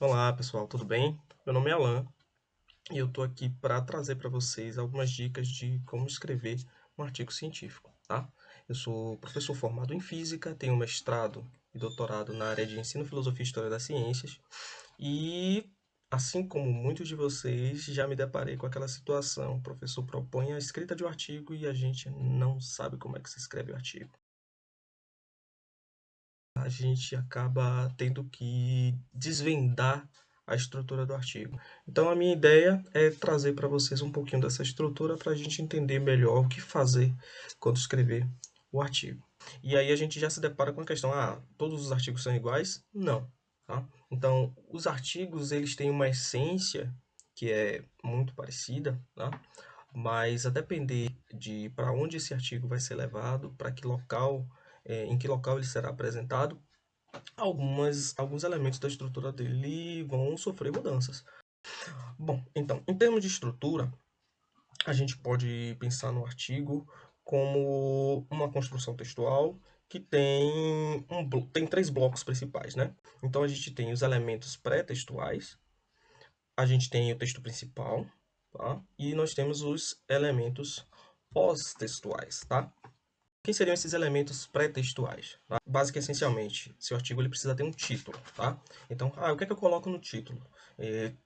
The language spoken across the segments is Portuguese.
Olá, pessoal, tudo bem? Meu nome é Alan e eu estou aqui para trazer para vocês algumas dicas de como escrever um artigo científico, tá? Eu sou professor formado em física, tenho mestrado e doutorado na área de ensino, filosofia e história das ciências e, assim como muitos de vocês, já me deparei com aquela situação: o professor propõe a escrita de um artigo e a gente não sabe como é que se escreve o artigo. A gente acaba tendo que desvendar a estrutura do artigo. Então, a minha ideia é trazer para vocês um pouquinho dessa estrutura para a gente entender melhor o que fazer quando escrever o artigo. E aí a gente já se depara com a questão: todos os artigos são iguais? Não, tá? Então, os artigos eles têm uma essência que é muito parecida, tá? Mas a depender de para onde esse artigo vai ser levado, para que local, em que local ele será apresentado, alguns elementos da estrutura dele vão sofrer mudanças. Bom, então, em termos de estrutura, a gente pode pensar no artigo como uma construção textual que tem três blocos principais, né? Então, a gente tem os elementos pré-textuais, a gente tem o texto principal, tá? E nós temos os elementos pós-textuais, tá? Quem seriam esses elementos pré-textuais? Tá? Básico e essencialmente, seu artigo ele precisa ter um título, tá? Então, o que é que eu coloco no título?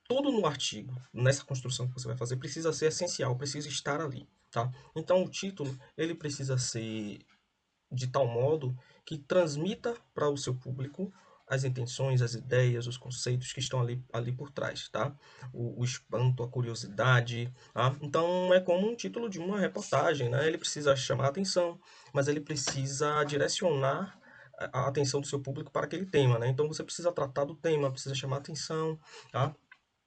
Tudo no artigo, nessa construção que você vai fazer, precisa ser essencial, precisa estar ali, tá? Então, o título ele precisa ser de tal modo que transmita para o seu público as intenções, as ideias, os conceitos que estão ali por trás, tá? O espanto, a curiosidade, tá? Então é como um título de uma reportagem, né? Ele precisa chamar a atenção, mas ele precisa direcionar a atenção do seu público para aquele tema, né? Então você precisa tratar do tema, precisa chamar a atenção, tá?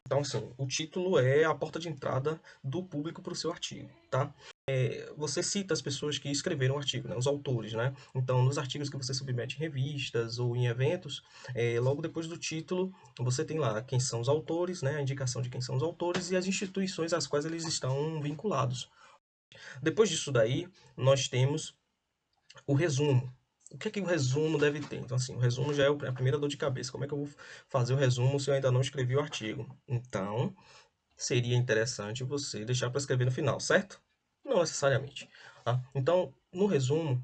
Então, assim, o título é a porta de entrada do público para o seu artigo, tá? Você cita as pessoas que escreveram o artigo, né? Os autores, né? Então, nos artigos que você submete em revistas ou em eventos, logo depois do título, você tem lá quem são os autores, né? A indicação de quem são os autores e as instituições às quais eles estão vinculados. Depois disso daí, nós temos o resumo. O que é que o resumo deve ter? Então, assim, o resumo já é a primeira dor de cabeça. Como é que eu vou fazer o resumo se eu ainda não escrevi o artigo? Então, seria interessante você deixar para escrever no final, certo? Não necessariamente. Tá? Então, no resumo,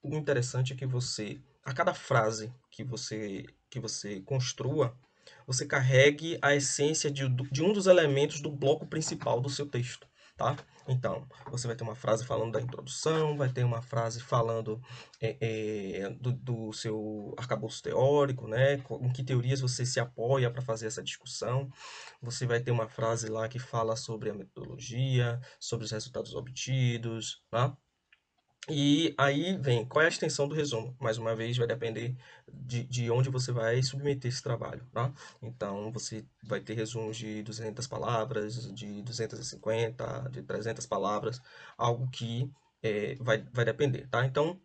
o interessante é que você, a cada frase que você construa, você carregue a essência de um dos elementos do bloco principal do seu texto, tá? Então, você vai ter uma frase falando da introdução, vai ter uma frase falando do seu arcabouço teórico, né? Em que teorias você se apoia para fazer essa discussão. Você vai ter uma frase lá que fala sobre a metodologia, sobre os resultados obtidos, tá? E aí vem, qual é a extensão do resumo? Mais uma vez, vai depender de onde você vai submeter esse trabalho, tá? Então, você vai ter resumos de 200 palavras, de 250, de 300 palavras, algo que vai depender, tá? Então,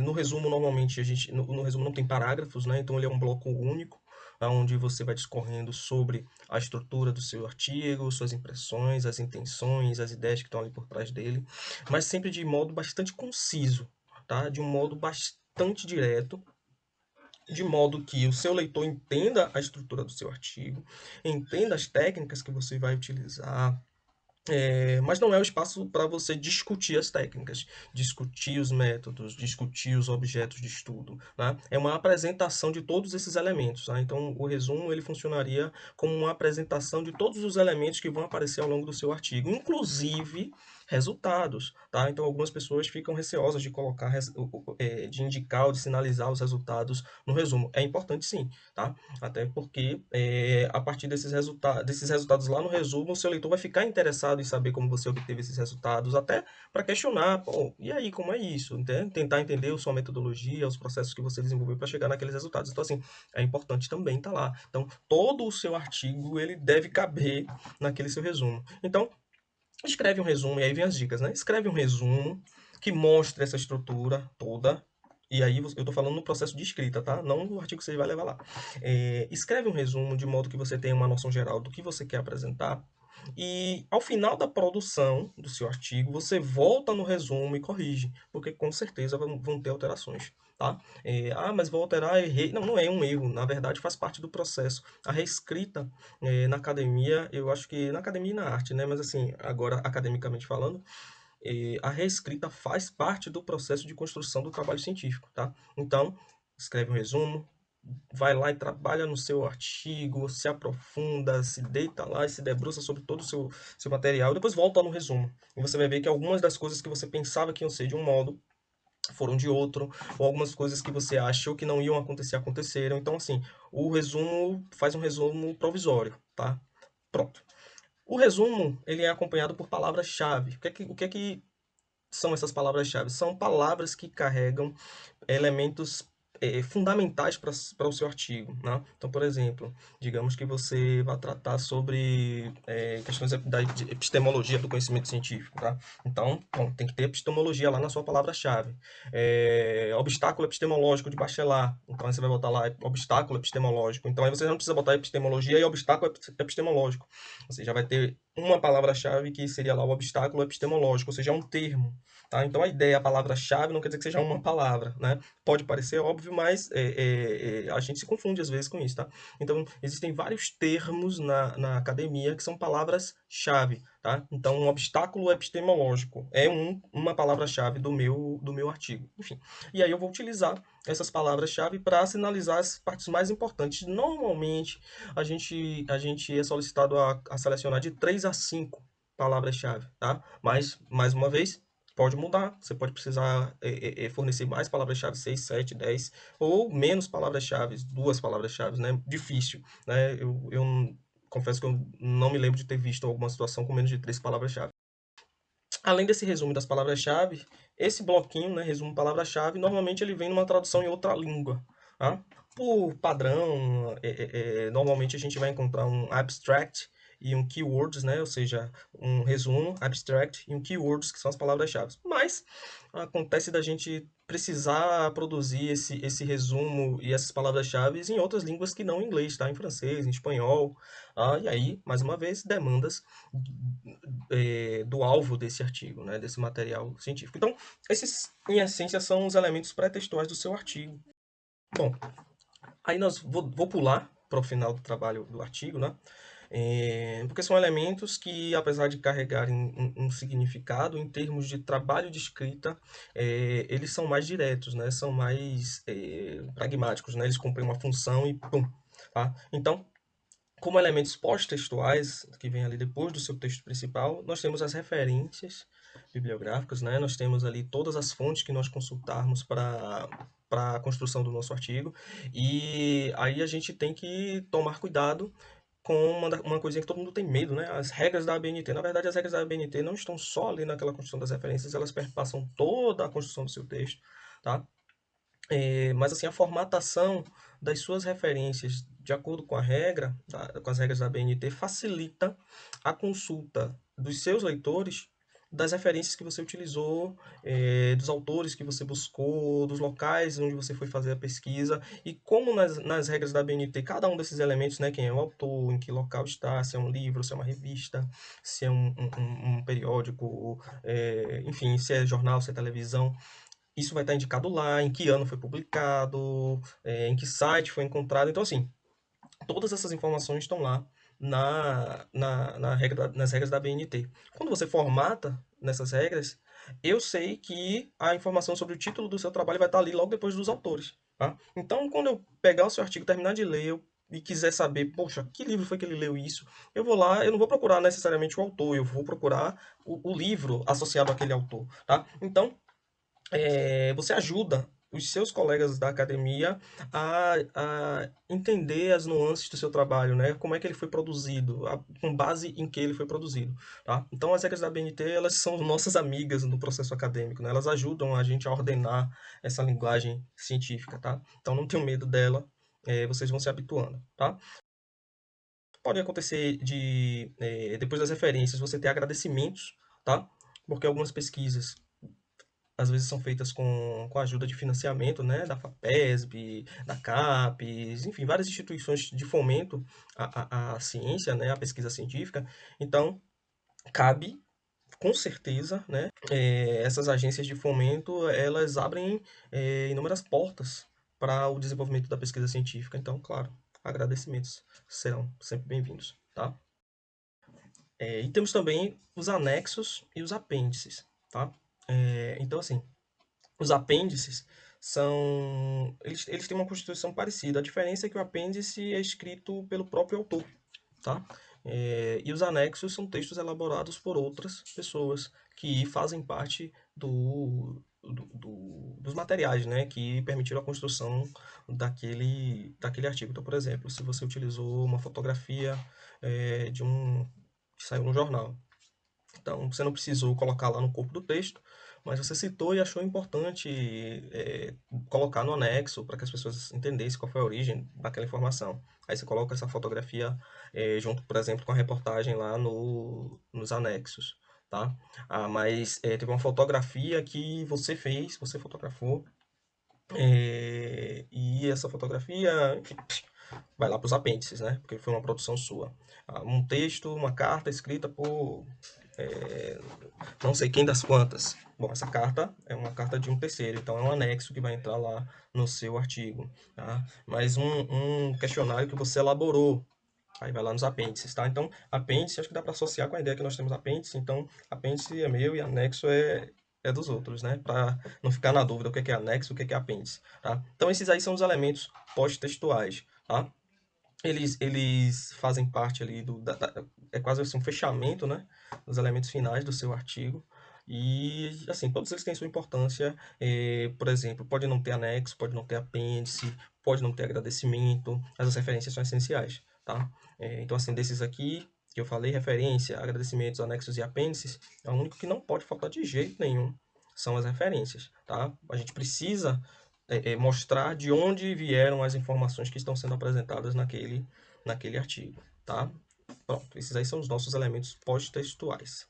no resumo, normalmente, no resumo não tem parágrafos, né? Então, ele é um bloco único, onde você vai discorrendo sobre a estrutura do seu artigo, suas impressões, as intenções, as ideias que estão ali por trás dele, mas sempre de modo bastante conciso, tá? De um modo bastante direto, de modo que o seu leitor entenda a estrutura do seu artigo, entenda as técnicas que você vai utilizar, mas não é o espaço para você discutir as técnicas, discutir os métodos, discutir os objetos de estudo, né? É uma apresentação de todos esses elementos, tá? Então, o resumo ele funcionaria como uma apresentação de todos os elementos que vão aparecer ao longo do seu artigo, inclusive resultados, tá? Então, algumas pessoas ficam receosas de colocar, de indicar ou de sinalizar os resultados no resumo. É importante sim, tá? Até porque a partir desses resultados lá no resumo, o seu leitor vai ficar interessado em saber como você obteve esses resultados, até para questionar, pô, e aí, como é isso? Entende? Tentar entender a sua metodologia, os processos que você desenvolveu para chegar naqueles resultados. Então, assim, é importante também estar lá. Então, todo o seu artigo, ele deve caber naquele seu resumo. Então, escreve um resumo, e aí vem as dicas, né? Escreve um resumo que mostre essa estrutura toda. E aí eu estou falando no processo de escrita, tá? Não no artigo que você vai levar lá. Escreve um resumo de modo que você tenha uma noção geral do que você quer apresentar. E ao final da produção do seu artigo, você volta no resumo e corrige, porque com certeza vão ter alterações. tá? Mas vou alterar, errei. Não, não é um erro, na verdade faz parte do processo. A reescrita na academia, eu acho que na academia e na arte, né? Mas assim, agora academicamente falando, a reescrita faz parte do processo de construção do trabalho científico, tá? Então, escreve um resumo, vai lá e trabalha no seu artigo, se aprofunda, se deita lá e se debruça sobre todo o seu material, e depois volta no resumo. E você vai ver que algumas das coisas que você pensava que iam ser de um modo, foram de outro, ou algumas coisas que você achou que não iam acontecer, aconteceram. Então, assim, o resumo faz um resumo provisório, tá? Pronto. O resumo, ele é acompanhado por palavras-chave. O que é que são essas palavras-chave? São palavras que carregam elementos fundamentais para o seu artigo, né? Então, por exemplo, digamos que você vai tratar sobre questões da epistemologia do conhecimento científico, tá? Então, bom, tem que ter epistemologia lá na sua palavra-chave. Obstáculo epistemológico de Bachelard. Então, aí você vai botar lá obstáculo epistemológico. Então, aí você não precisa botar epistemologia e obstáculo epistemológico. Você já vai ter uma palavra-chave que seria lá o obstáculo epistemológico, ou seja, é um termo. Tá? Então, a ideia, a palavra-chave, não quer dizer que seja uma palavra, né? Pode parecer óbvio, mas a gente se confunde às vezes com isso, tá? Então, existem vários termos na academia que são palavras-chave, tá? Então, um obstáculo epistemológico é uma palavra-chave do meu artigo. Enfim, e aí eu vou utilizar essas palavras-chave para sinalizar as partes mais importantes. Normalmente, a gente é solicitado a selecionar de 3 a 5 palavras-chave, tá? Mas, mais uma vez, pode mudar, você pode precisar fornecer mais palavras-chave, 6, 7, 10, ou menos palavras-chave, 2 palavras-chave, né? Difícil, né? Eu confesso que eu não me lembro de ter visto alguma situação com menos de 3 palavras-chave. Além desse resumo das palavras-chave, esse bloquinho, né, resumo palavra-chave, normalmente ele vem numa tradução em outra língua, tá? Por padrão, normalmente a gente vai encontrar um abstract e um keywords, né? Ou seja, um resumo, abstract e um keywords, que são as palavras-chave. Mas acontece da gente precisar produzir esse resumo e essas palavras-chave em outras línguas que não em inglês, tá? Em francês, em espanhol. E aí, mais uma vez, demandas do alvo desse artigo, né? Desse material científico. Então, esses, em essência, são os elementos pré-textuais do seu artigo. Bom, aí vou pular para o final do trabalho do artigo, né? Porque são elementos que, apesar de carregarem um significado, em termos de trabalho de escrita, eles são mais diretos, né? São mais pragmáticos, né? Eles cumprem uma função e pum, tá? Então, como elementos pós-textuais, que vem ali depois do seu texto principal, nós temos as referências bibliográficas, né? Nós temos ali todas as fontes que nós consultarmos para a construção do nosso artigo. E aí a gente tem que tomar cuidado com uma coisinha que todo mundo tem medo, né? As regras da ABNT. Na verdade, as regras da ABNT não estão só ali naquela construção das referências, elas perpassam toda a construção do seu texto, tá? Mas assim, a formatação das suas referências de acordo com a regra, com as regras da BNT, facilita a consulta dos seus leitores das referências que você utilizou, dos autores que você buscou, dos locais onde você foi fazer a pesquisa, e como nas regras da BNT, cada um desses elementos, né, quem é o autor, em que local está, se é um livro, se é uma revista, se é um periódico, enfim, se é jornal, se é televisão, isso vai estar indicado lá, em que ano foi publicado, em que site foi encontrado. Então, assim, todas essas informações estão lá nas regras da BNT. Quando você formata nessas regras, eu sei que a informação sobre o título do seu trabalho vai estar ali logo depois dos autores. Tá? Então, quando eu pegar o seu artigo, terminar de ler, e quiser saber, poxa, que livro foi que ele leu isso? Eu vou lá, eu não vou procurar necessariamente o autor, eu vou procurar o livro associado àquele autor, tá? Então, você ajuda os seus colegas da academia a entender as nuances do seu trabalho, né? Como é que ele foi produzido, com base em que ele foi produzido, tá? Então, as regras da BNT, elas são nossas amigas no processo acadêmico, né? Elas ajudam a gente a ordenar essa linguagem científica, tá? Então, não tenham medo dela, vocês vão se habituando, tá? Pode acontecer depois das referências, você ter agradecimentos, tá? Porque algumas pesquisas às vezes são feitas com a ajuda de financiamento, né, da FAPESB, da CAPES, enfim, várias instituições de fomento à ciência, né, à pesquisa científica. Então, cabe com certeza, né, essas agências de fomento, elas abrem inúmeras portas para o desenvolvimento da pesquisa científica. Então, claro, agradecimentos serão sempre bem-vindos, tá? E temos também os anexos e os apêndices, tá? Então, assim, os apêndices são... Eles têm uma constituição parecida. A diferença é que o apêndice é escrito pelo próprio autor, tá? E os anexos são textos elaborados por outras pessoas que fazem parte dos materiais, né, que permitiram a construção daquele artigo. Então, por exemplo, se você utilizou uma fotografia de um que saiu no jornal, então você não precisou colocar lá no corpo do texto, mas você citou e achou importante colocar no anexo para que as pessoas entendessem qual foi a origem daquela informação. Aí você coloca essa fotografia junto, por exemplo, com a reportagem lá nos anexos, tá? Mas teve uma fotografia que você fez, você fotografou, e essa fotografia, enfim, vai lá para os apêndices, né? Porque foi uma produção sua. Um texto, uma carta escrita por não sei quem das quantas. Bom, essa carta é uma carta de um terceiro, então é um anexo que vai entrar lá no seu artigo, tá? Mas um questionário que você elaborou, aí vai lá nos apêndices, tá? Então, apêndice, acho que dá para associar com a ideia que nós temos apêndice, então apêndice é meu e anexo é dos outros, né? Para não ficar na dúvida o que é anexo, o que é apêndice, tá? Então, esses aí são os elementos pós-textuais, tá? Eles fazem parte ali é quase assim um fechamento, né, dos elementos finais do seu artigo. E, assim, todos eles têm sua importância. Por exemplo, pode não ter anexo, pode não ter apêndice, pode não ter agradecimento, mas as referências são essenciais, tá? Então, assim, desses aqui que eu falei, referência, agradecimentos, anexos e apêndices, é o único que não pode faltar de jeito nenhum, são as referências, tá? A gente precisa mostrar de onde vieram as informações que estão sendo apresentadas naquele artigo, tá? Pronto, esses aí são os nossos elementos pós-textuais.